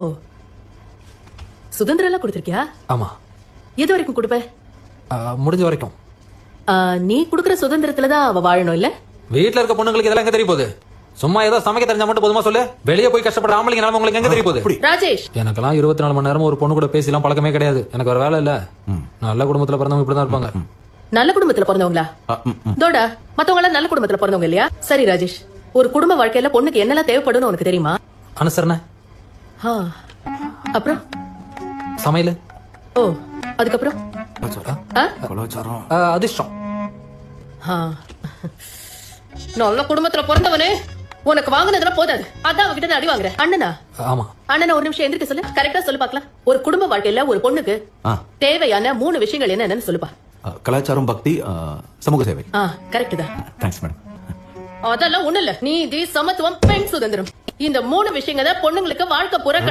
ஓ, சுதந்திரம் எல்லாம் கொடுத்திருக்கியா? ஆமா. எது வரைக்கும் கொடுப்ப? முடிஞ்ச வரைக்கும். நீ குடுக்கற சுதந்திரத்துலதான் அவ வாழணும் இல்ல? வீட்டுல இருக்க பொண்ணுங்களுக்கு இதெல்லாம் எங்க தெரிய போகுது? சும்மா ஏதோ சமைக்க தெரிஞ்சா மட்டும் போதுமா சொல்லு? வெளியே போய் கஷ்டப்படுற ஆம்பளைங்க நிலைமை உங்களுக்கு எங்க தெரிய போகுது? ராஜேஷ், எனக்கெல்லாம் 24 மணி நேரம் ஒரு பொண்ணு கூட பேசிலாம் பழக்கமே கிடையாது. எனக்கு ஒரு வேலை இல்ல. நல்ல குடும்பத்துல பிறந்தவங்க இப்படிதான் இருப்பாங்க. நல்ல குடும்பத்துல பிறந்தவங்களா? தோடா, மத்தவங்க எல்லாம் நல்ல குடும்பத்துல பிறந்தவங்க இல்லையா? சரி ராஜேஷ், ஒரு குடும்ப வாழ்க்கையில பொண்ணுக்கு என்னெல்லாம் தேவைப்படும்னு உனக்கு தெரியுமா? அனுசரணை, அப்புறம் சமையல், ஓ, அதுக்கப்புறம் அதிர்ஷ்டம். நல்ல குடும்பத்துல பிறந்தவனே உனக்கு வாங்கினதுல போதாது, அதான் அவகிட்ட அடி வாங்குற. அண்ணனா? ஆமா. அண்ணனா ஒரு நிமிஷம் எந்திரிக்க சொல்லு. கரெக்டா சொல்லு பாக்கலாம். ஒரு குடும்ப வாழ்க்கையில ஒரு பொண்ணுக்கு தேவையான 3 விஷயங்கள் என்னன்னு சொல்லுப்பா. கலாச்சாரம், பக்தி, சமூக சேவை. கரெக்ட் தான். Thanks madam. அதெல்லாம் ஒண்ணு இல்ல. நீதி, சமத்துவம், பெண் சுதந்திரம், இந்த 3 விஷயங்க தான் பொண்ணுங்களுக்கு வாழ்க்கை பூரா